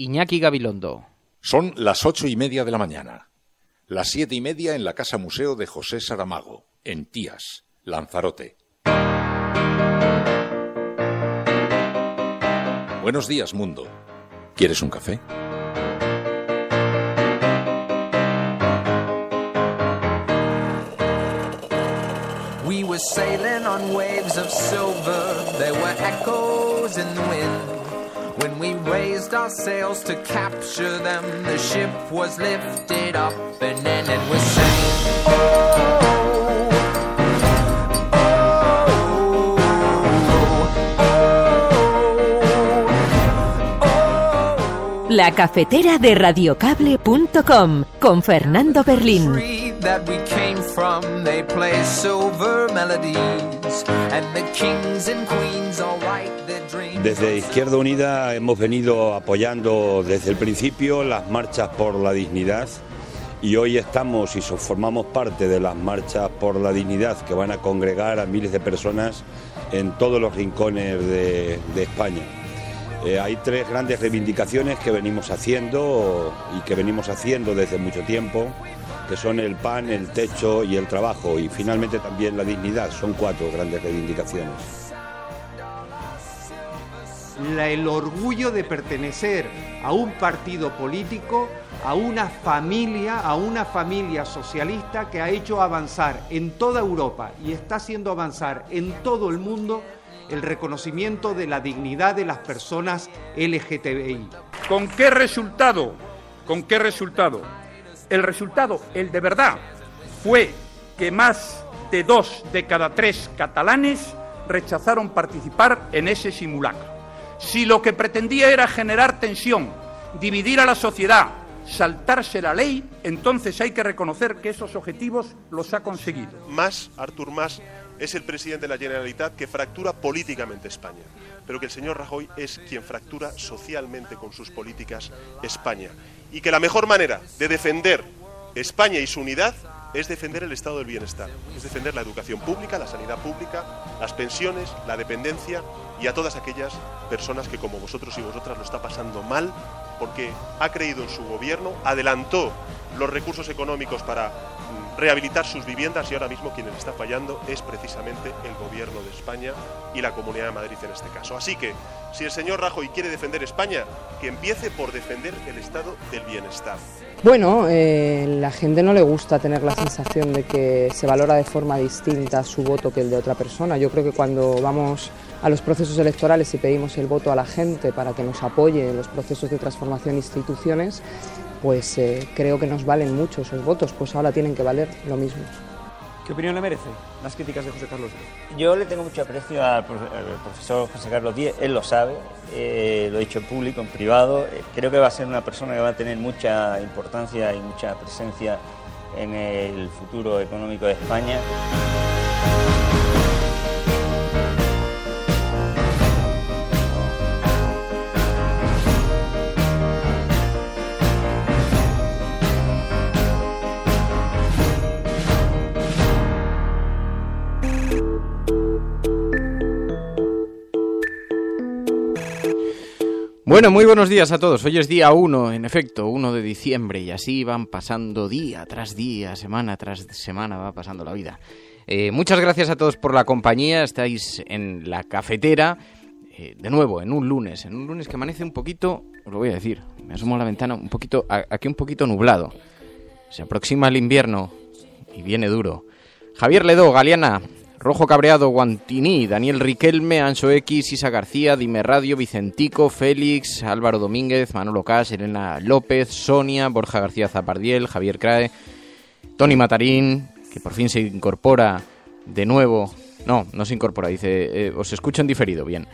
Iñaki Gabilondo. Son las 8:30 de la mañana. Las 7:30 en la Casa Museo de José Saramago, en Tías, Lanzarote. Buenos días, mundo. ¿Quieres un café? We were sailing on waves of silver. There were echoes in the wind. When we raised our sails to capture them, the ship was lifted up and then we sang. Oh, La cafetera de radiocable.com con Fernando Berlín. That we came from, they play silver melodies, and the kings and queens all write their dreams. Desde Izquierda Unida hemos venido apoyando desde el principio las marchas por la dignidad y hoy estamos y formamos parte de las marchas por la dignidad que van a congregar a miles de personas en todos los rincones de España. Hay tres grandes reivindicaciones que venimos haciendo y que venimos haciendo desde mucho tiempo, que son el pan, el techo y el trabajo, y finalmente también la dignidad. Son cuatro grandes reivindicaciones. El orgullo de pertenecer a un partido político, a una familia socialista que ha hecho avanzar en toda Europa y está haciendo avanzar en todo el mundo el reconocimiento de la dignidad de las personas LGTBI. ¿Con qué resultado? ¿Con qué resultado? El resultado, el de verdad, fue que más de 2 de cada 3 catalanes rechazaron participar en ese simulacro. Si lo que pretendía era generar tensión, dividir a la sociedad, saltarse la ley, entonces hay que reconocer que esos objetivos los ha conseguido. Artur Mas es el presidente de la Generalitat que fractura políticamente España, pero que el señor Rajoy es quien fractura socialmente con sus políticas España. Y que la mejor manera de defender España y su unidad es defender el estado del bienestar, es defender la educación pública, la sanidad pública, las pensiones, la dependencia y a todas aquellas personas que como vosotros y vosotras lo está pasando mal porque ha creído en su gobierno, adelantó los recursos económicos para rehabilitar sus viviendas y ahora mismo quien les está fallando es precisamente el gobierno de España y la Comunidad de Madrid en este caso. Así que, si el señor Rajoy quiere defender España, que empiece por defender el estado del bienestar. Bueno, la gente no le gusta tener la sensación de que se valora de forma distinta su voto que el de otra persona. Yo creo que cuando vamos a los procesos electorales y pedimos el voto a la gente para que nos apoye en los procesos de transformación de instituciones, pues creo que nos valen mucho esos votos, pues ahora tienen que valer lo mismo. ¿Qué opinión le merece las críticas de José Carlos Díez? Yo le tengo mucho aprecio al profesor José Carlos Díez, él lo sabe, lo he dicho en público, en privado. Creo que va a ser una persona que va a tener mucha importancia y mucha presencia en el futuro económico de España. Bueno, muy buenos días a todos. Hoy es día 1, en efecto, 1 de diciembre, y así van pasando día tras día, semana tras semana, va pasando la vida. Muchas gracias a todos por la compañía. Estáis en la cafetera, de nuevo, en un lunes que amanece un poquito, os lo voy a decir, me asomo a la ventana, un poquito, aquí un poquito nublado. Se aproxima el invierno y viene duro. Javier Ledó, Galeana, Rojo Cabreado, Guantini, Daniel Riquelme, Anso X, Isa García, Dime Radio, Vicentico, Félix, Álvaro Domínguez, Manolo Cas, Elena López, Sonia, Borja García Zapardiel, Javier Crae, Tony Matarín, que por fin se incorpora de nuevo. No se incorpora, dice, os escucho en diferido, bien.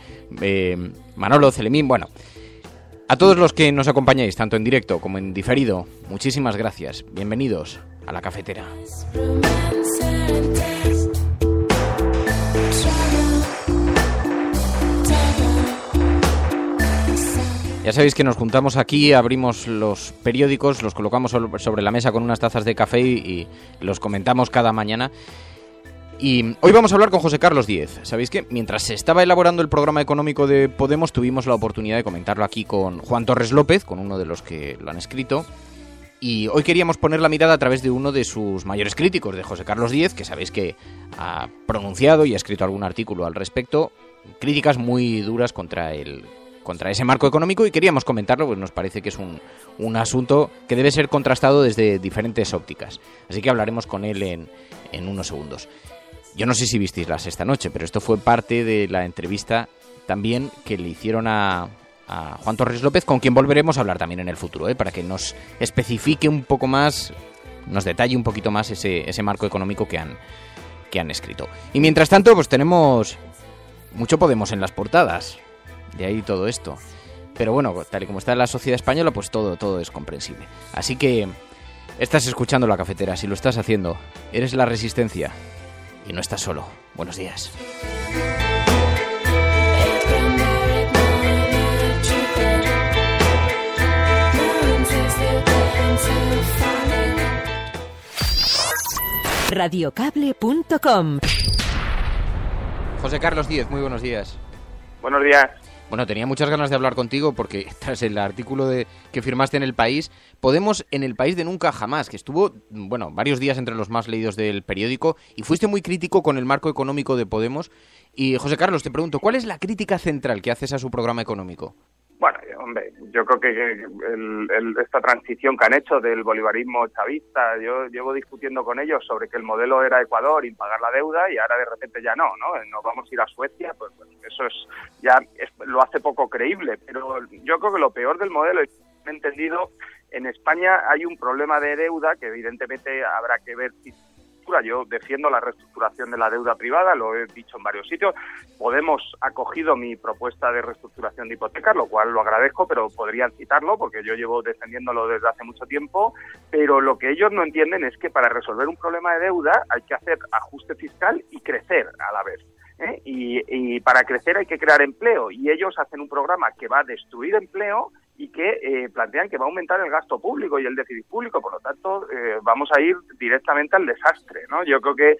Manolo Celemín, bueno. A todos los que nos acompañáis, tanto en directo como en diferido, muchísimas gracias. Bienvenidos a la cafetera. Ya sabéis que nos juntamos aquí, abrimos los periódicos, los colocamos sobre la mesa con unas tazas de café y los comentamos cada mañana. Y hoy vamos a hablar con José Carlos Díez. ¿Sabéis que mientras se estaba elaborando el programa económico de Podemos tuvimos la oportunidad de comentarlo aquí con Juan Torres López, con uno de los que lo han escrito? Y hoy queríamos poner la mirada a través de uno de sus mayores críticos, de José Carlos Díez, que sabéis que ha pronunciado y ha escrito algún artículo al respecto, críticas muy duras contra ese marco económico, y queríamos comentarlo, pues nos parece que es un asunto que debe ser contrastado desde diferentes ópticas. Así que hablaremos con él en unos segundos. Yo no sé si visteis La Sexta Noche, pero esto fue parte de la entrevista también que le hicieron a Juan Torres López, con quien volveremos a hablar también en el futuro, para que nos especifique un poco más, nos detalle un poquito más ese marco económico que han escrito. Y mientras tanto, pues tenemos mucho Podemos en las portadas, de ahí todo esto. Pero bueno, tal y como está la sociedad española, pues todo es comprensible. Así que estás escuchando La Cafetera. Si lo estás haciendo, eres la Resistencia y no estás solo. Buenos días. Radiocable.com. José Carlos Díez, muy buenos días. Buenos días. Bueno, tenía muchas ganas de hablar contigo porque tras el artículo que firmaste en El País, Podemos en El País de Nunca Jamás, que estuvo, varios días entre los más leídos del periódico, y fuiste muy crítico con el marco económico de Podemos. Y José Carlos, te pregunto, ¿cuál es la crítica central que haces a su programa económico? Bueno, hombre, yo creo que esta transición que han hecho del bolivarismo chavista, yo llevo discutiendo con ellos sobre que el modelo era Ecuador y pagar la deuda, y ahora de repente ya no, nos vamos a ir a Suecia, pues eso lo hace poco creíble. Pero yo creo que lo peor del modelo, he entendido, en España hay un problema de deuda que evidentemente habrá que ver si... Yo defiendo la reestructuración de la deuda privada, lo he dicho en varios sitios. Podemos ha acogido mi propuesta de reestructuración de hipotecas, lo cual lo agradezco, pero podrían citarlo porque yo llevo defendiéndolo desde hace mucho tiempo. Pero lo que ellos no entienden es que para resolver un problema de deuda hay que hacer ajuste fiscal y crecer a la vez. Y para crecer hay que crear empleo, y ellos hacen un programa que va a destruir empleo y que plantean que va a aumentar el gasto público y el déficit público. Por lo tanto, vamos a ir directamente al desastre, ¿no? Yo creo que,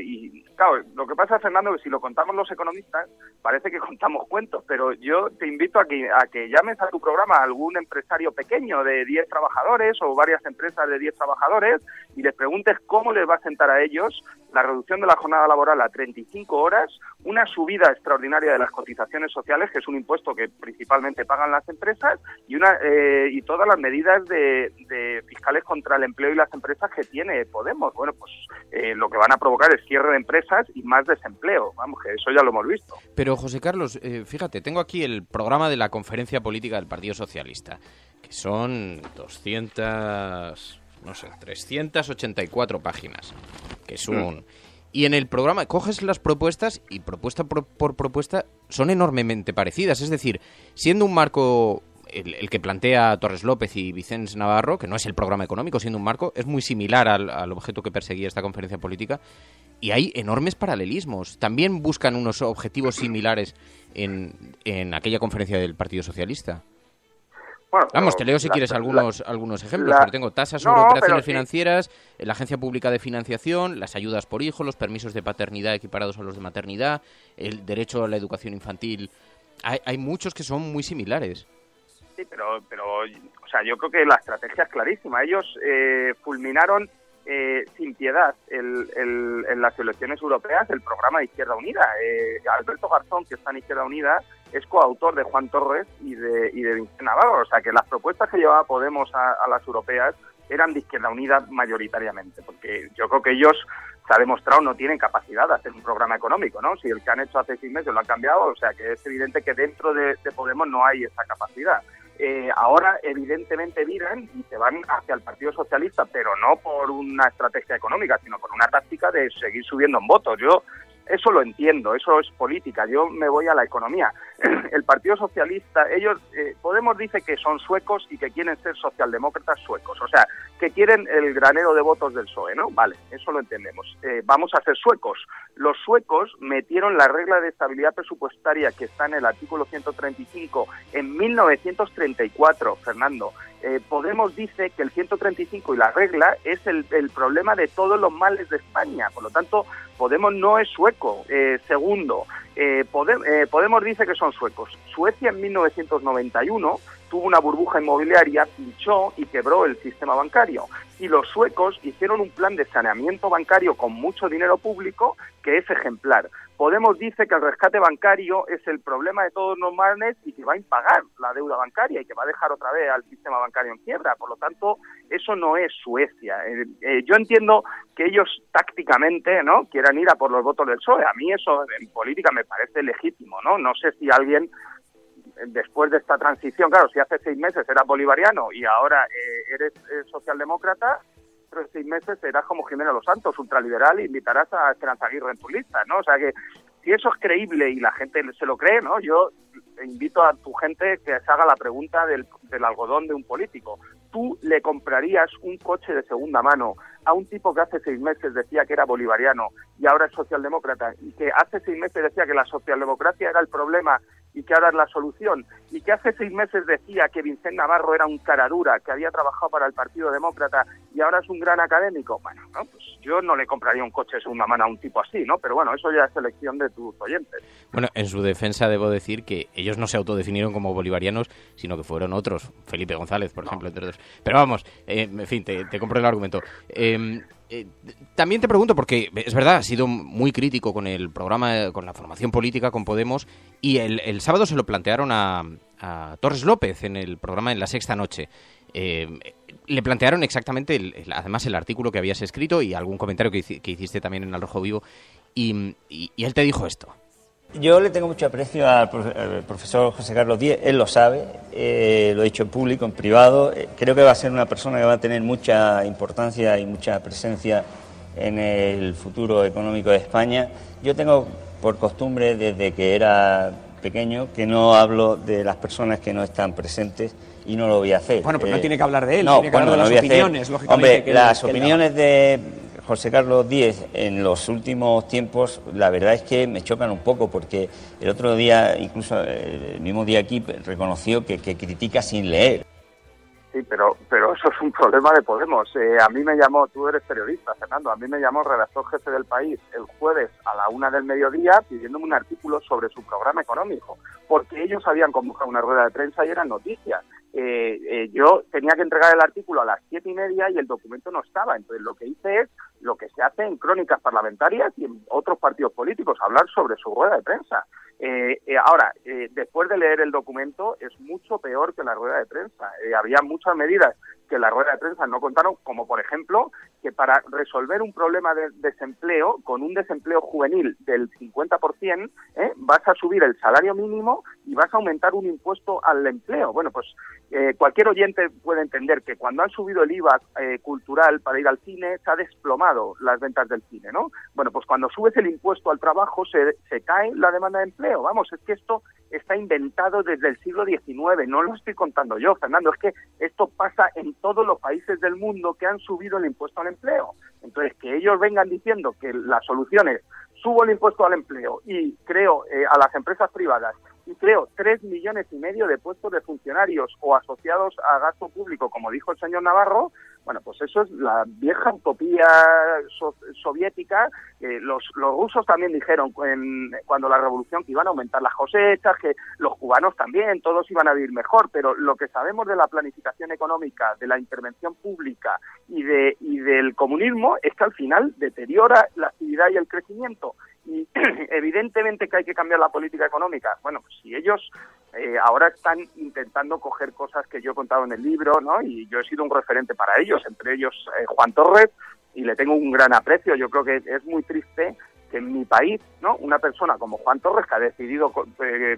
y claro, lo que pasa, Fernando, que si lo contamos los economistas, parece que contamos cuentos, pero yo te invito a que llames a tu programa a algún empresario pequeño de 10 trabajadores o varias empresas de 10 trabajadores y les preguntes cómo les va a sentar a ellos la reducción de la jornada laboral a 35 horas, una subida extraordinaria de las cotizaciones sociales, que es un impuesto que principalmente pagan las empresas, y todas las medidas de fiscales contra el empleo y las empresas que tiene Podemos. Bueno, pues lo que van a provocar es cierre de empresas y más desempleo. Vamos, que eso ya lo hemos visto. Pero, José Carlos, fíjate, tengo aquí el programa de la Conferencia Política del Partido Socialista, que son 384 páginas, que es un... Y en el programa coges las propuestas y propuesta por propuesta son enormemente parecidas. Es decir, siendo un marco, el que plantea Torres López y Vicens Navarro, que no es el programa económico, siendo un marco, es muy similar al objeto que perseguía esta conferencia política. Y hay enormes paralelismos. También buscan unos objetivos similares en aquella conferencia del Partido Socialista. Bueno, vamos, te leo si quieres algunos ejemplos, pero tengo tasas sobre operaciones financieras, la Agencia Pública de Financiación, las ayudas por hijo, los permisos de paternidad equiparados a los de maternidad, el derecho a la educación infantil. Hay muchos que son muy similares. Sí, pero o sea, yo creo que la estrategia es clarísima. Ellos fulminaron sin piedad en las elecciones europeas el programa de Izquierda Unida. Alberto Garzón, que está en Izquierda Unida, es coautor de Juan Torres y de Vicente Navarro. O sea, que las propuestas que llevaba Podemos a las europeas eran de Izquierda Unida mayoritariamente, porque yo creo que ellos, se ha demostrado, no tienen capacidad de hacer un programa económico, ¿no? Si el que han hecho hace 6 meses lo han cambiado, o sea, que es evidente que dentro de Podemos no hay esa capacidad. Ahora, evidentemente, viran y se van hacia el Partido Socialista, pero no por una estrategia económica, sino por una táctica de seguir subiendo en votos. Yo eso lo entiendo, eso es política, yo me voy a la economía. El Partido Socialista, ellos, Podemos dice que son suecos y que quieren ser socialdemócratas suecos, o sea, que quieren el granero de votos del PSOE, ¿no? Vale, eso lo entendemos. Vamos a ser suecos. Los suecos metieron la regla de estabilidad presupuestaria que está en el artículo 135 en 1934, Fernando. Podemos dice que el 135 y la regla es el problema de todos los males de España, por lo tanto, Podemos no es sueco. Segundo, Podemos dice que son suecos. Suecia en 1991 tuvo una burbuja inmobiliaria, pinchó y quebró el sistema bancario. Y los suecos hicieron un plan de saneamiento bancario con mucho dinero público que es ejemplar. Podemos dice que el rescate bancario es el problema de todos los males y que va a impagar la deuda bancaria y que va a dejar otra vez al sistema bancario en quiebra. Por lo tanto, eso no es Suecia. Yo entiendo que ellos tácticamente, ¿no?, quieran ir a por los votos del PSOE. A mí eso en política me parece legítimo, ¿no? No sé si alguien, después de esta transición, claro, si hace 6 meses eras bolivariano y ahora eres socialdemócrata, dentro de 6 meses serás como Jimena Los Santos, ultraliberal, e invitarás a Esperanza Aguirre en tu lista, ¿no? O sea que si eso es creíble y la gente se lo cree, ¿no? Yo invito a tu gente que se haga la pregunta del algodón de un político. ¿Tú le comprarías un coche de segunda mano a un tipo que hace 6 meses decía que era bolivariano y ahora es socialdemócrata, y que hace 6 meses decía que la socialdemocracia era el problema y que ahora es la solución, y que hace 6 meses decía que Vicente Navarro era un caradura, que había trabajado para el Partido Demócrata y ahora es un gran académico? Bueno, ¿no? Pues yo no le compraría un coche de segunda mano a un tipo así, ¿no? Pero bueno, eso ya es elección de tus oyentes. Bueno, en su defensa debo decir que ellos no se autodefinieron como bolivarianos, sino que fueron otros, Felipe González, por ejemplo, entre otros. Pero vamos, en fin, te compro el argumento. También te pregunto, porque es verdad, has sido muy crítico con el programa, con la formación política, con Podemos, y el sábado se lo plantearon a Torres López en el programa en La Sexta Noche. Le plantearon exactamente, además, el artículo que habías escrito y algún comentario que hiciste también en Al Rojo Vivo, y él te dijo esto. Yo le tengo mucho aprecio al profesor José Carlos Díez, él lo sabe, lo he dicho en público, en privado. Creo que va a ser una persona que va a tener mucha importancia y mucha presencia en el futuro económico de España. Yo tengo por costumbre, desde que era pequeño, que no hablo de las personas que no están presentes, y no lo voy a hacer. Bueno, pues no tiene que hablar de él, no, tiene que hablar de las opiniones, lógicamente. Hombre, las opiniones de José Carlos Díez en los últimos tiempos, la verdad es que me chocan un poco, porque el otro día, incluso el mismo día aquí, reconoció que critica sin leer. Sí, pero eso es un problema de Podemos. A mí me llamó, tú eres periodista, Fernando, a mí me llamó el redactor jefe del País el jueves a la 1 del mediodía pidiéndome un artículo sobre su programa económico, porque ellos habían convocado una rueda de prensa y eran noticias. Yo tenía que entregar el artículo a las 7:30 y el documento no estaba. Entonces lo que hice es lo que se hace en crónicas parlamentarias y en otros partidos políticos, hablar sobre su rueda de prensa. Ahora, después de leer el documento, es mucho peor que la rueda de prensa. Había muchas medidas que la rueda de prensa no contaron, como por ejemplo que para resolver un problema de desempleo, con un desempleo juvenil del 50%, vas a subir el salario mínimo y vas a aumentar un impuesto al empleo. Bueno, pues cualquier oyente puede entender que cuando han subido el IVA cultural para ir al cine, se ha desplomado las ventas del cine, ¿no? Bueno, pues cuando subes el impuesto al trabajo, se cae la demanda de empleo. Vamos, es que esto está inventado desde el siglo XIX, no lo estoy contando yo, Fernando, es que esto pasa en todos los países del mundo que han subido el impuesto al empleo. Entonces, que ellos vengan diciendo que la solución es subo el impuesto al empleo y creo a las empresas privadas y creo 3,5 millones de puestos de funcionarios o asociados a gasto público, como dijo el señor Navarro, bueno, pues eso es la vieja utopía soviética. Los rusos también dijeron cuando la revolución que iban a aumentar las cosechas, que los cubanos también, todos iban a vivir mejor, pero lo que sabemos de la planificación económica, de la intervención pública y del comunismo es que al final deteriora la actividad y el crecimiento. Y evidentemente que hay que cambiar la política económica. Bueno, pues si ellos ahora están intentando coger cosas que yo he contado en el libro, ¿no? Y yo he sido un referente para ellos, entre ellos Juan Torres, y le tengo un gran aprecio. Yo creo que es muy triste que en mi país, ¿no?, una persona como Juan Torres, que ha decidido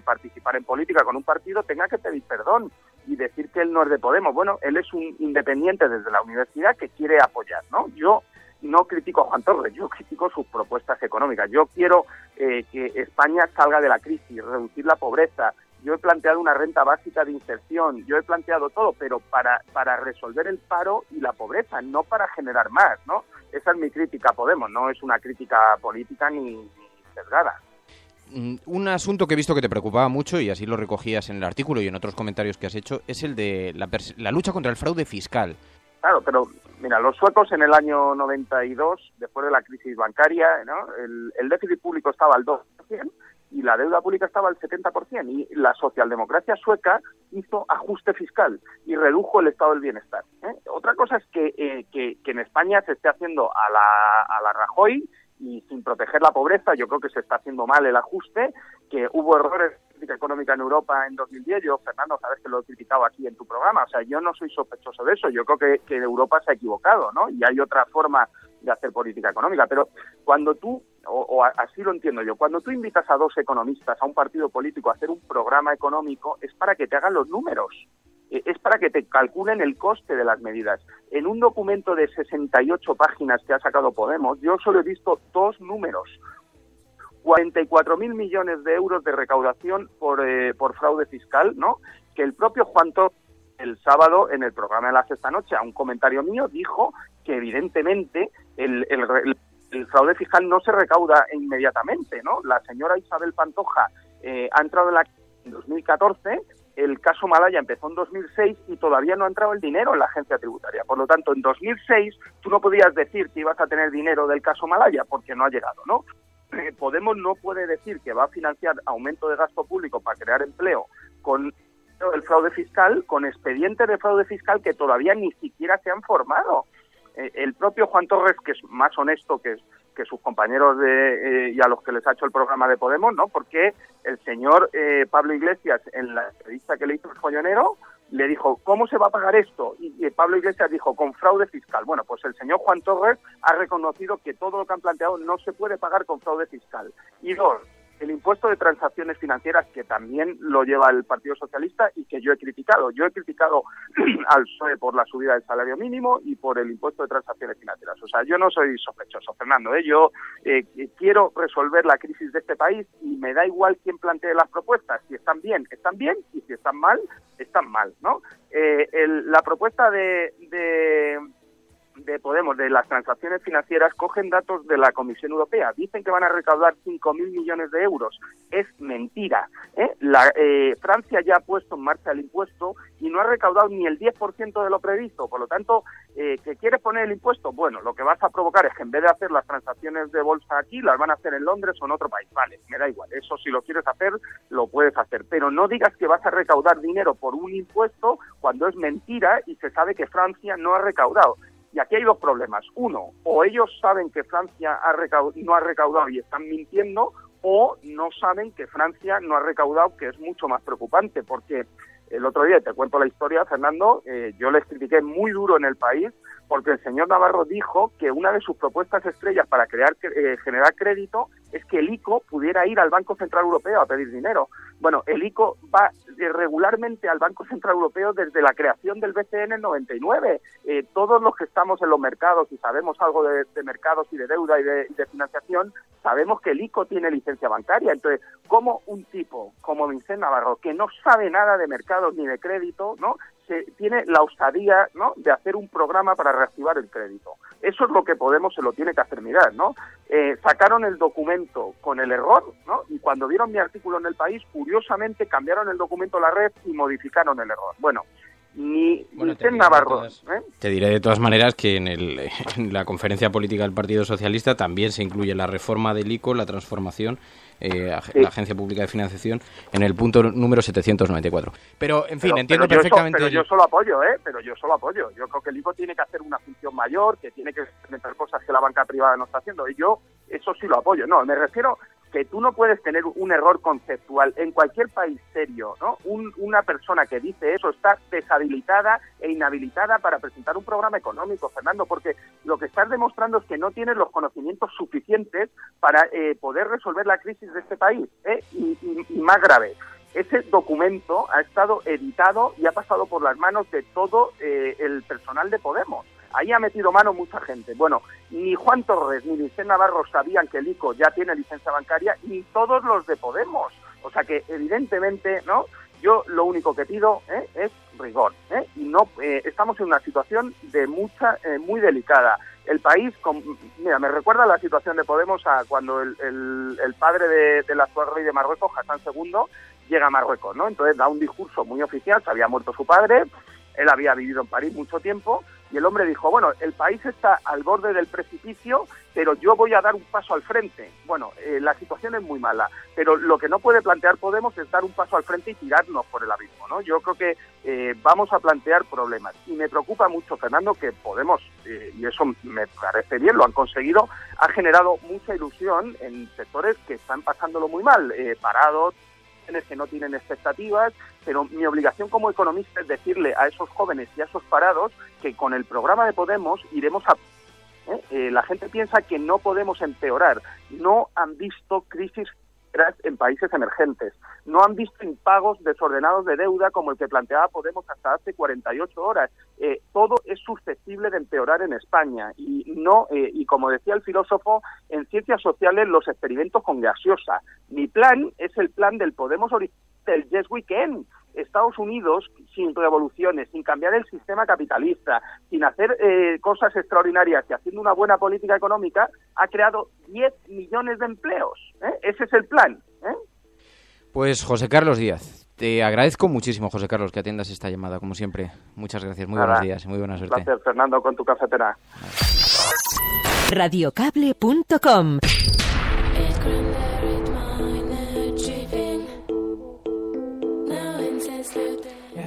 participar en política con un partido, tenga que pedir perdón y decir que él no es de Podemos. Bueno, él es un independiente desde la universidad que quiere apoyar, ¿no? Yo no critico a Juan Torres, yo critico sus propuestas económicas. Yo quiero que España salga de la crisis, reducir la pobreza. Yo he planteado una renta básica de inserción, yo he planteado todo, pero para resolver el paro y la pobreza, no para generar más, ¿no? Esa es mi crítica a Podemos, no es una crítica política ni sesgada. Un asunto que he visto que te preocupaba mucho, y así lo recogías en el artículo y en otros comentarios que has hecho, es el de la lucha contra el fraude fiscal. Claro, pero mira, los suecos en el año 92, después de la crisis bancaria, ¿no? El déficit público estaba al 2%, y la deuda pública estaba al 70%, y la socialdemocracia sueca hizo ajuste fiscal y redujo el estado del bienestar. Otra cosa es que en España se esté haciendo a la Rajoy y sin proteger la pobreza. Yo creo que se está haciendo mal el ajuste, que hubo errores de política económica en Europa en 2010. Yo, Fernando, sabes que lo he criticado aquí en tu programa, o sea, yo no soy sospechoso de eso. Yo creo que Europa se ha equivocado, ¿no? Y hay otra forma de hacer política económica, pero cuando tú, o así lo entiendo yo, cuando tú invitas a dos economistas a un partido político a hacer un programa económico, es para que te hagan los números, es para que te calculen el coste de las medidas. En un documento de 68 páginas que ha sacado Podemos, yo solo he visto dos números: 44.000 millones de euros de recaudación por fraude fiscal, ¿no? Que el propio Juan Torres, el sábado, en el programa de La Sexta Noche, a un comentario mío, dijo que evidentemente el fraude fiscal no se recauda inmediatamente, ¿no? La señora Isabel Pantoja ha entrado en 2014, el caso Malaya empezó en 2006 y todavía no ha entrado el dinero en la agencia tributaria. Por lo tanto, en 2006 tú no podías decir que ibas a tener dinero del caso Malaya porque no ha llegado, ¿no? Podemos no puede decir que va a financiar aumento de gasto público para crear empleo con el fraude fiscal, con expedientes de fraude fiscal que todavía ni siquiera se han formado. El propio Juan Torres, que es más honesto que sus compañeros y a los que les ha hecho el programa de Podemos, ¿no? Porque el señor Pablo Iglesias, en la entrevista que le hizo el Follonero, le dijo, ¿cómo se va a pagar esto? Y Pablo Iglesias dijo, con fraude fiscal. Bueno, pues el señor Juan Torres ha reconocido que todo lo que han planteado no se puede pagar con fraude fiscal. Y dos, el impuesto de transacciones financieras, que también lo lleva el Partido Socialista y que yo he criticado. Yo he criticado al PSOE por la subida del salario mínimo y por el impuesto de transacciones financieras. O sea, yo no soy sospechoso, Fernando, Yo quiero resolver la crisis de este país y me da igual quién plantee las propuestas. Si están bien, y si están mal, ¿no? La propuesta de Podemos, de las transacciones financieras, cogen datos de la Comisión Europea. Dicen que van a recaudar 5.000 millones de euros. Es mentira. Francia ya ha puesto en marcha el impuesto y no ha recaudado ni el 10% de lo previsto. Por lo tanto, ¿que quieres poner el impuesto? Bueno, lo que vas a provocar es que en vez de hacer las transacciones de bolsa aquí, las van a hacer en Londres o en otro país. Vale, me da igual. Eso, si lo quieres hacer, lo puedes hacer. Pero no digas que vas a recaudar dinero por un impuesto cuando es mentira y se sabe que Francia no ha recaudado. Y aquí hay dos problemas. Uno, o ellos saben que Francia no ha recaudado y están mintiendo, o no saben que Francia no ha recaudado, que es mucho más preocupante, porque el otro día, te cuento la historia, Fernando, yo les critiqué muy duro en El País, porque el señor Navarro dijo que una de sus propuestas estrellas para generar crédito es que el ICO pudiera ir al Banco Central Europeo a pedir dinero. Bueno, el ICO va regularmente al Banco Central Europeo desde la creación del BCE en el 99. Todos los que estamos en los mercados y sabemos algo de mercados y de deuda y de financiación, sabemos que el ICO tiene licencia bancaria. Entonces, ¿cómo un tipo como Vicente Navarro, que no sabe nada de mercados ni de crédito, ¿no?, tiene la osadía, ¿no?, de hacer un programa para reactivar el crédito? Eso es lo que Podemos se lo tiene que hacer mirar, ¿no? Sacaron el documento con el error, ¿no? Y cuando vieron mi artículo en El País, curiosamente cambiaron el documento a la red y modificaron el error. Bueno, ni Navarro. Te diré de todas maneras que en la conferencia política del Partido Socialista también se incluye la reforma del ICO, la transformación, la Agencia Pública de Financiación, en el punto número 794. Pero, en fin, entiendo perfectamente... Pero yo solo apoyo, Yo creo que el ICO tiene que hacer una función mayor, que tiene que implementar cosas que la banca privada no está haciendo, y yo eso sí lo apoyo. No, me refiero que tú no puedes tener un error conceptual. En cualquier país serio, ¿no?, una persona que dice eso está deshabilitada e inhabilitada para presentar un programa económico, Fernando, porque lo que estás demostrando es que no tienes los conocimientos suficientes para poder resolver la crisis de este país, y más grave. Ese documento ha estado editado y ha pasado por las manos de todo el personal de Podemos. Ahí ha metido mano mucha gente. Bueno, ni Juan Torres ni Vicente Navarro sabían que el ICO ya tiene licencia bancaria, ni todos los de Podemos. O sea que, evidentemente, ¿no? Yo lo único que pido es rigor, y no estamos en una situación de muy delicada. El país, mira, me recuerda la situación de Podemos a cuando el padre del actual rey de Marruecos, Hassan II, llega a Marruecos, ¿no? Entonces da un discurso muy oficial, se había muerto su padre, él había vivido en París mucho tiempo, y el hombre dijo, bueno, el país está al borde del precipicio, pero yo voy a dar un paso al frente. Bueno, la situación es muy mala, pero lo que no puede plantear Podemos es dar un paso al frente y tirarnos por el abismo, ¿no? Yo creo que vamos a plantear problemas. Y me preocupa mucho, Fernando, que Podemos, y eso me parece bien, lo han conseguido, ha generado mucha ilusión en sectores que están pasándolo muy mal, parados, que no tienen expectativas, pero mi obligación como economista es decirle a esos jóvenes y a esos parados que con el programa de Podemos iremos a... la gente piensa que no podemos empeorar, no han visto crisis en países emergentes, no han visto impagos desordenados de deuda como el que planteaba Podemos hasta hace 48 horas. Todo es susceptible de empeorar en España y como decía el filósofo, en ciencias sociales los experimentos con gaseosa. Mi plan es el plan del Podemos original, del Yes We Can. Estados Unidos, sin revoluciones, sin cambiar el sistema capitalista, sin hacer cosas extraordinarias y haciendo una buena política económica, ha creado 10 millones de empleos. Ese es el plan. Pues José Carlos Díaz, te agradezco muchísimo, José Carlos, que atiendas esta llamada, como siempre. Muchas gracias, muy buenos días y muy buena suerte. Un placer, Fernando, con tu cafetera. Radiocable.com.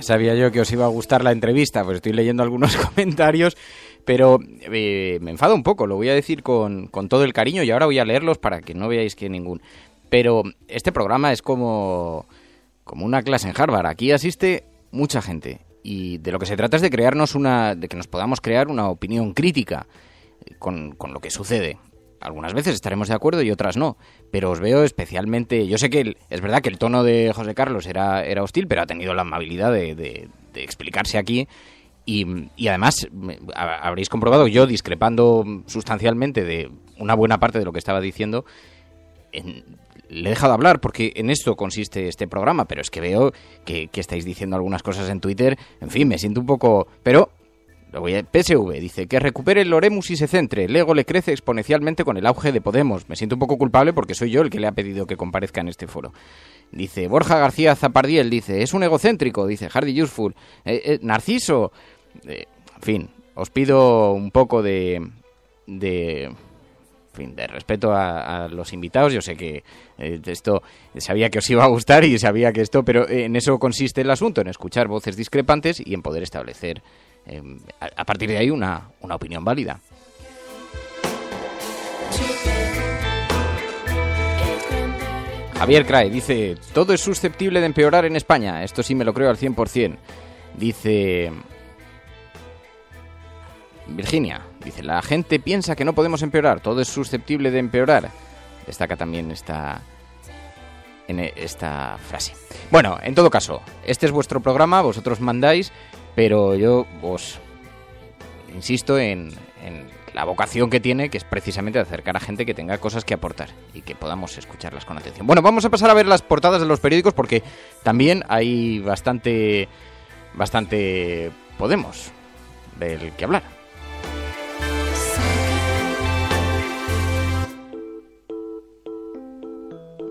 Sabía yo que os iba a gustar la entrevista, pues estoy leyendo algunos comentarios, pero me enfado un poco, lo voy a decir con todo el cariño y ahora voy a leerlos para que no veáis que ningún... Pero este programa es como una clase en Harvard, aquí asiste mucha gente y de lo que se trata es de de que nos podamos crear una opinión crítica con lo que sucede. Algunas veces estaremos de acuerdo y otras no, pero os veo especialmente... Yo sé que es verdad que el tono de José Carlos era hostil, pero ha tenido la amabilidad de explicarse aquí y además habréis comprobado, yo discrepando sustancialmente de una buena parte de lo que estaba diciendo, le he dejado hablar porque en esto consiste este programa, pero es que veo que estáis diciendo algunas cosas en Twitter, en fin, me siento un poco... Pero... PSV dice que recupere el Oremus y se centre. El ego le crece exponencialmente con el auge de Podemos. Me siento un poco culpable porque soy yo el que le ha pedido que comparezca en este foro. Dice Borja García Zapardiel, dice, es un egocéntrico, dice Hardy Useful. Narciso. En fin, os pido un poco de respeto a los invitados. Yo sé que esto sabía que os iba a gustar y sabía que esto, pero en eso consiste el asunto, en escuchar voces discrepantes y en poder establecer a partir de ahí una opinión válida. Javier Crae dice, todo es susceptible de empeorar en España. Esto sí me lo creo al 100%. Dice Virginia, dice, la gente piensa que no podemos empeorar, todo es susceptible de empeorar. Destaca también esta frase. Bueno, en todo caso, este es vuestro programa, vosotros mandáis, pero yo os insisto en la vocación que tiene, que es precisamente de acercar a gente que tenga cosas que aportar y que podamos escucharlas con atención. Bueno, vamos a pasar a ver las portadas de los periódicos porque también hay bastante Podemos del que hablar.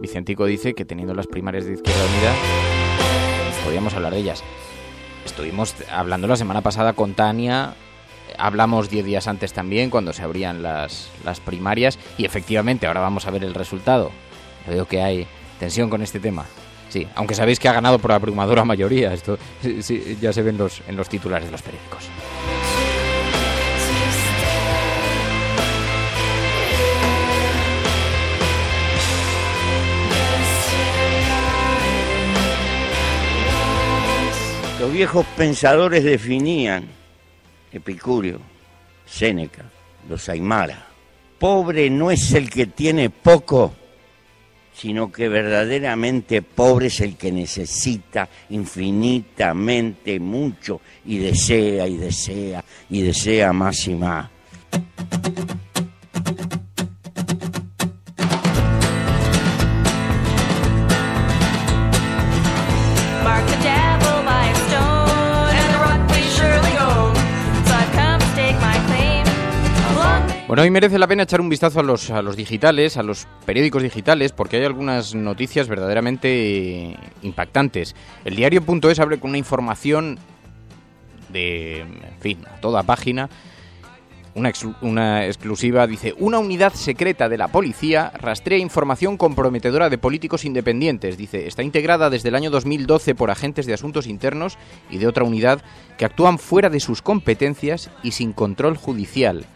Vicentico dice que teniendo las primarias de Izquierda Unida podríamos hablar de ellas. Estuvimos hablando la semana pasada con Tania, hablamos 10 días antes también cuando se abrían las primarias y efectivamente ahora vamos a ver el resultado. Veo que hay tensión con este tema. Sí, aunque sabéis que ha ganado por abrumadora mayoría, esto sí, ya se ve en los titulares de los periódicos. Los viejos pensadores definían, Epicurio, Séneca, los Aymara, pobre no es el que tiene poco, sino que verdaderamente pobre es el que necesita infinitamente mucho y desea y desea y desea más y más. Bueno, hoy merece la pena echar un vistazo a los digitales, a los periódicos digitales, porque hay algunas noticias verdaderamente impactantes. El diario.es abre con una información de, en fin, a toda página, una exclusiva, dice: una unidad secreta de la policía rastrea información comprometedora de políticos independientes. Dice, está integrada desde el año 2012 por agentes de asuntos internos y de otra unidad que actúan fuera de sus competencias y sin control judicial.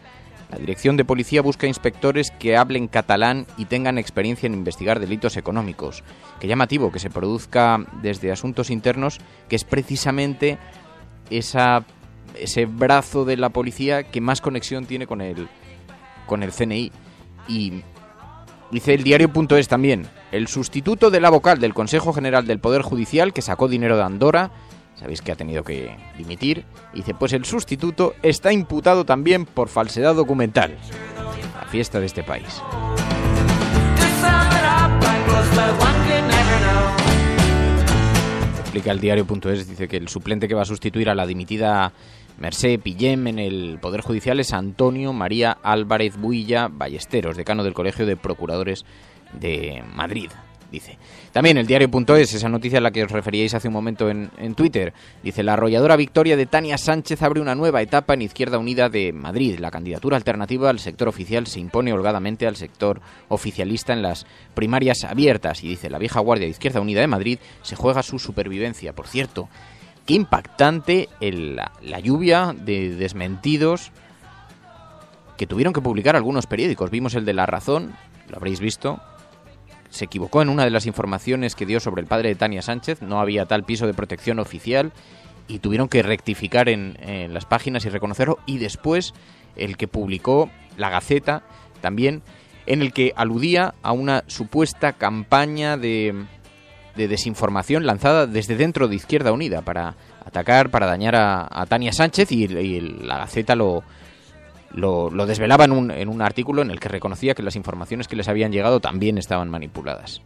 La Dirección de Policía busca inspectores que hablen catalán y tengan experiencia en investigar delitos económicos. Qué llamativo que se produzca desde asuntos internos, que es precisamente ese brazo de la policía que más conexión tiene con el CNI. Y dice el diario.es también: el sustituto de la vocal del Consejo General del Poder Judicial, que sacó dinero de Andorra, sabéis que ha tenido que dimitir, dice, pues el sustituto está imputado también por falsedad documental. La fiesta de este país. Explica el diario.es, dice que el suplente que va a sustituir a la dimitida Mercè Pillem en el Poder Judicial es Antonio María Álvarez Builla Ballesteros, decano del Colegio de Procuradores de Madrid. Dice. También el diario.es, esa noticia a la que os referíais hace un momento en Twitter, dice: la arrolladora victoria de Tania Sánchez abre una nueva etapa en Izquierda Unida de Madrid. La candidatura alternativa al sector oficial se impone holgadamente al sector oficialista en las primarias abiertas. Y dice, la vieja guardia de Izquierda Unida de Madrid se juega su supervivencia. Por cierto, qué impactante la lluvia de desmentidos que tuvieron que publicar algunos periódicos. Vimos el de La Razón, lo habréis visto. Se equivocó en una de las informaciones que dio sobre el padre de Tania Sánchez, no había tal piso de protección oficial y tuvieron que rectificar en las páginas y reconocerlo. Y después el que publicó La Gaceta también, en el que aludía a una supuesta campaña de desinformación lanzada desde dentro de Izquierda Unida para atacar, para dañar a Tania Sánchez, y La Gaceta lo desvelaba en un artículo en el que reconocía que las informaciones que les habían llegado también estaban manipuladas.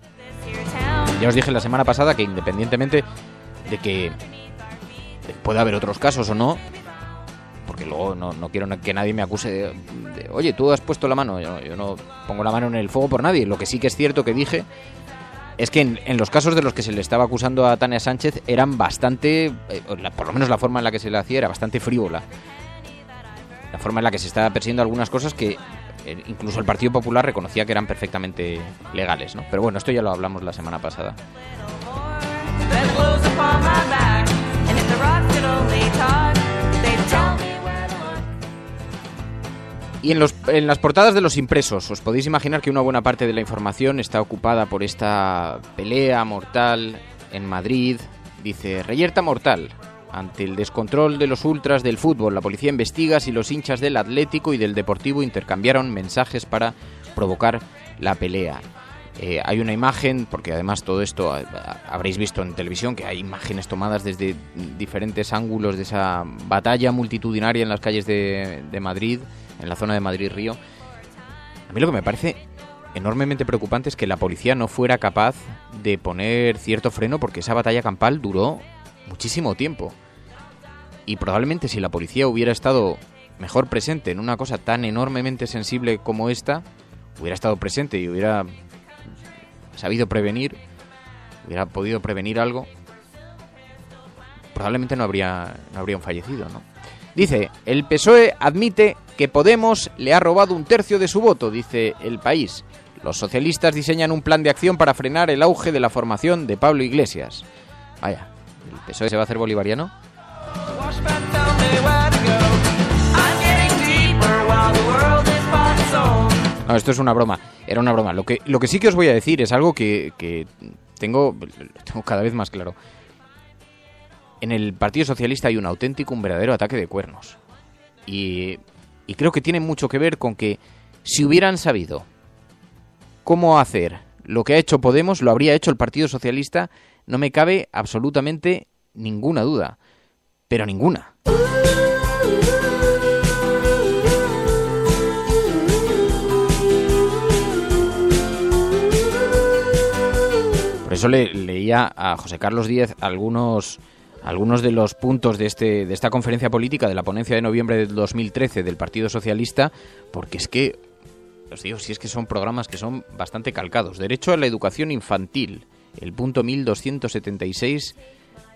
Ya os dije la semana pasada que, independientemente de que pueda haber otros casos o no, porque luego no quiero que nadie me acuse de oye, tú has puesto la mano. Yo no pongo la mano en el fuego por nadie. Lo que sí que es cierto que dije es que en los casos de los que se le estaba acusando a Tania Sánchez eran bastante, por lo menos la forma en la que se le hacía era bastante frívola. La forma en la que se estaba persiguiendo algunas cosas que incluso el Partido Popular reconocía que eran perfectamente legales, ¿no? Pero bueno, esto ya lo hablamos la semana pasada. Y en las portadas de los impresos, os podéis imaginar que una buena parte de la información está ocupada por esta pelea mortal en Madrid. Dice, reyerta mortal. Ante el descontrol de los ultras del fútbol, la policía investiga si los hinchas del Atlético y del Deportivo intercambiaron mensajes para provocar la pelea. Hay una imagen, porque además todo esto habréis visto en televisión, que hay imágenes tomadas desde diferentes ángulos de esa batalla multitudinaria en las calles de Madrid, en la zona de Madrid-Río. A mí lo que me parece enormemente preocupante es que la policía no fuera capaz de poner cierto freno, porque esa batalla campal duró muchísimo tiempo. Y probablemente si la policía hubiera estado mejor presente en una cosa tan enormemente sensible como esta, hubiera estado presente y hubiera sabido prevenir, hubiera podido prevenir algo, probablemente no habría un fallecido, ¿no? Dice, el PSOE admite que Podemos le ha robado 1/3 de su voto, dice El País. Los socialistas diseñan un plan de acción para frenar el auge de la formación de Pablo Iglesias. Vaya, ¿el PSOE se va a hacer bolivariano? No, esto es una broma. Era una broma. Lo que sí que os voy a decir es algo que tengo cada vez más claro. En el Partido Socialista hay un verdadero ataque de cuernos. Y creo que tiene mucho que ver con que si hubieran sabido cómo hacer lo que ha hecho Podemos lo habría hecho el Partido Socialista, no me cabe absolutamente ninguna duda, pero ninguna. Por eso leía a José Carlos Díez algunos de los puntos de esta conferencia política de la ponencia de noviembre del 2013 del Partido Socialista, porque es que, os digo, si es que son programas que son bastante calcados. Derecho a la educación infantil, el punto 1276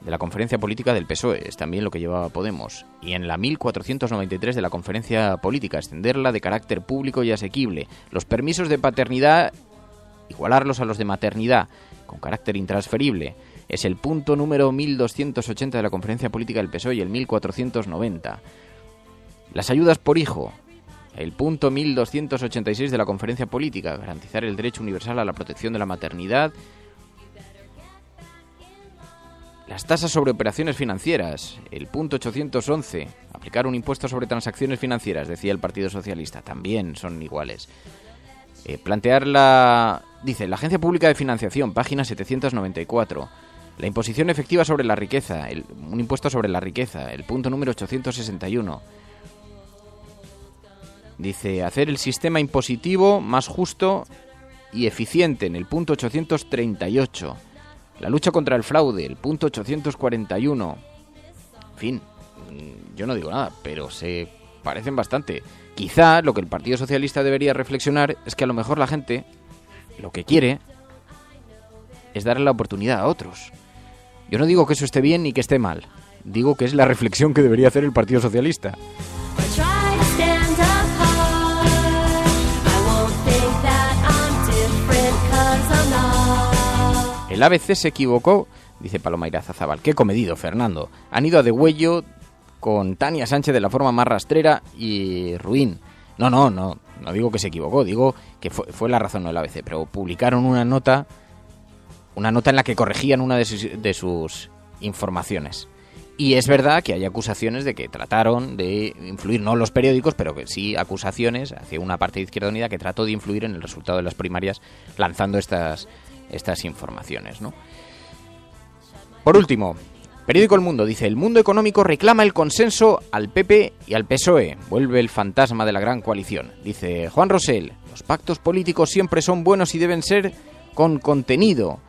de la conferencia política del PSOE, es también lo que llevaba Podemos. Y en la 1493 de la conferencia política, extenderla de carácter público y asequible. Los permisos de paternidad, igualarlos a los de maternidad, con carácter intransferible. Es el punto número 1280 de la conferencia política del PSOE y el 1490. Las ayudas por hijo, el punto 1286 de la conferencia política, garantizar el derecho universal a la protección de la maternidad. Las tasas sobre operaciones financieras, el punto 811, aplicar un impuesto sobre transacciones financieras, decía el Partido Socialista, también son iguales. Dice, la Agencia Pública de Financiación, página 794. La imposición efectiva sobre la riqueza, un impuesto sobre la riqueza, el punto número 861. Dice, hacer el sistema impositivo más justo y eficiente, en el punto 838. La lucha contra el fraude, el punto 841. En fin, yo no digo nada, pero se parecen bastante. Quizá lo que el Partido Socialista debería reflexionar es que a lo mejor la gente lo que quiere es darle la oportunidad a otros. Yo no digo que eso esté bien ni que esté mal. Digo que es la reflexión que debería hacer el Partido Socialista. El ABC se equivocó, dice Paloma Irazábal. Qué comedido, Fernando. Han ido a degüello con Tania Sánchez de la forma más rastrera y ruin. No digo que se equivocó, digo que fue la razón, no el ABC, pero publicaron una nota en la que corregían una de sus informaciones. Y es verdad que hay acusaciones de que trataron de influir, no los periódicos, pero que sí acusaciones hacia una parte de Izquierda Unida que trató de influir en el resultado de las primarias lanzando estas informaciones, ¿no? Por último, periódico El Mundo dice, el mundo económico reclama el consenso al PP y al PSOE. Vuelve el fantasma de la gran coalición. Dice Juan Rosell, los pactos políticos siempre son buenos y deben ser con contenido.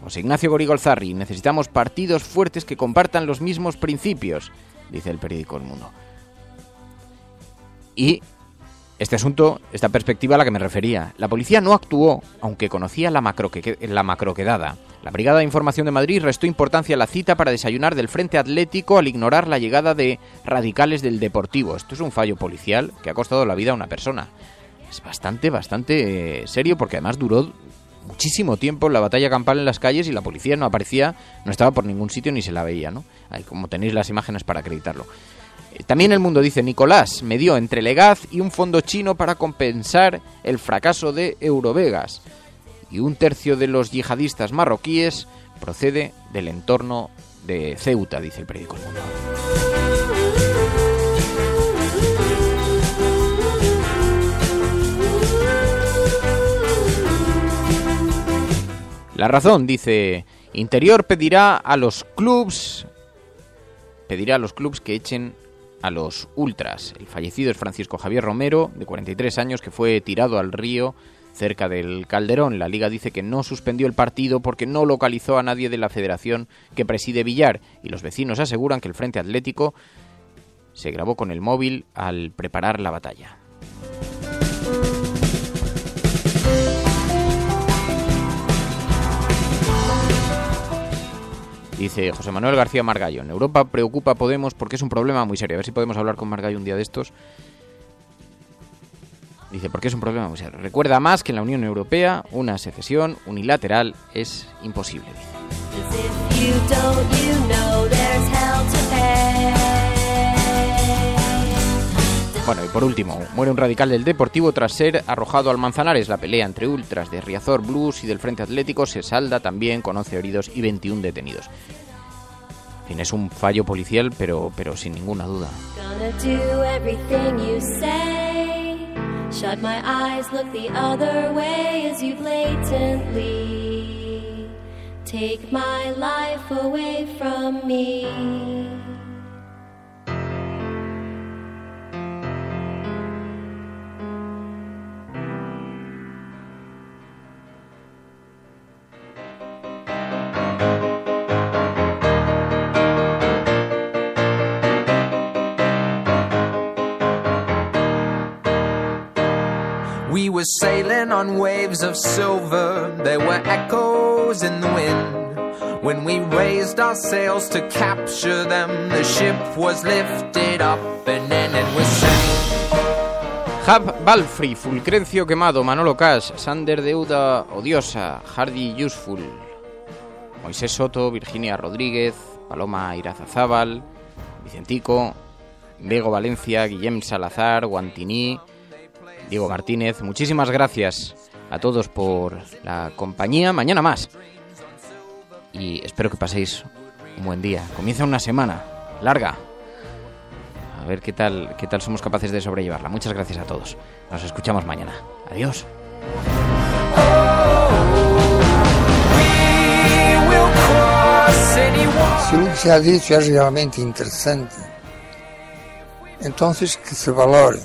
José Ignacio Gorigolzarri, necesitamos partidos fuertes que compartan los mismos principios, dice el periódico El Mundo. Y este asunto, esta perspectiva a la que me refería. La policía no actuó, aunque conocía la macroquedada. La Brigada de Información de Madrid restó importancia a la cita para desayunar del Frente Atlético al ignorar la llegada de radicales del Deportivo. Esto es un fallo policial que ha costado la vida a una persona. Es bastante serio, porque además duró muchísimo tiempo la batalla campal en las calles y la policía no aparecía, no estaba por ningún sitio ni se la veía, ¿no? Ahí, como tenéis las imágenes para acreditarlo. También El Mundo dice, Nicolás medió entre Legaz y un fondo chino para compensar el fracaso de Eurovegas. Y 1/3 de los yihadistas marroquíes procede del entorno de Ceuta, dice el periódico El Mundo. La Razón dice, Interior pedirá a los clubs que echen a los ultras. El fallecido es Francisco Javier Romero, de 43 años, que fue tirado al río cerca del Calderón. La Liga dice que no suspendió el partido porque no localizó a nadie de la federación que preside Villar, y los vecinos aseguran que el Frente Atlético se grabó con el móvil al preparar la batalla. Dice José Manuel García Margallo, en Europa preocupa a Podemos porque es un problema muy serio. A ver si podemos hablar con Margallo un día de estos. Dice, porque es un problema muy serio. Recuerda más que en la Unión Europea una secesión unilateral es imposible. Dice. Bueno, y por último, muere un radical del Deportivo tras ser arrojado al Manzanares. La pelea entre ultras de Riazor Blues y del Frente Atlético se salda también con 11 heridos y 21 detenidos. En fin, es un fallo policial, pero sin ninguna duda. Shut my eyes, look the other way as you blatantly take my life away from me. We were sailing on waves of silver, there were echoes in the wind. When we raised our sails to capture them, the ship was lifted up and then it was sank. Hab Balfrey, Fulcrencio Quemado, Manolo Cash, Sander Deuda Odiosa, Hardy Useful, Moisés Soto, Virginia Rodríguez, Paloma Irazazábal, Vicentico, Diego Valencia, Guillem Salazar, Guantiní, Diego Martínez. Muchísimas gracias a todos por la compañía. Mañana más. Y espero que paséis un buen día. Comienza una semana larga. A ver qué tal somos capaces de sobrellevarla. Muchas gracias a todos. Nos escuchamos mañana. Adiós. Se lo que se ha dicho es realmente interesante, entonces que se valore,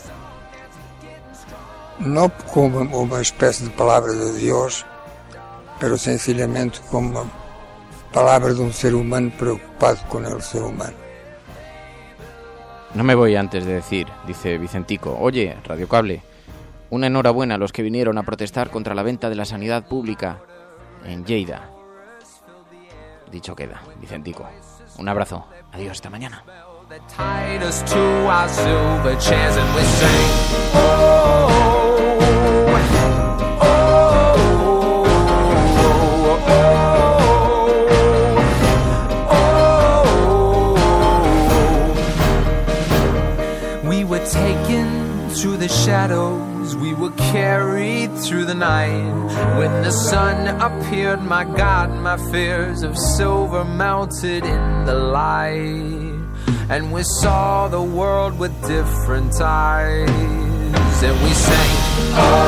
no como uma espécie de palavra de Deus, pero sencillamente como uma palavra de un ser humano preocupado con el ser humano. No me voy antes de decir, dice Vicentico, oye, Radio Cable, una enhorabuena a los que vinieron a protestar contra la venta de la sanidad pública en Lleida. Dicho queda, Vicentico. Un abrazo. Adiós, hasta mañana. We were taken through the shadows, we were carried through the night. When the sun appeared, my God, my fears of silver melted in the light. And we saw the world with different eyes, and we sang, oh.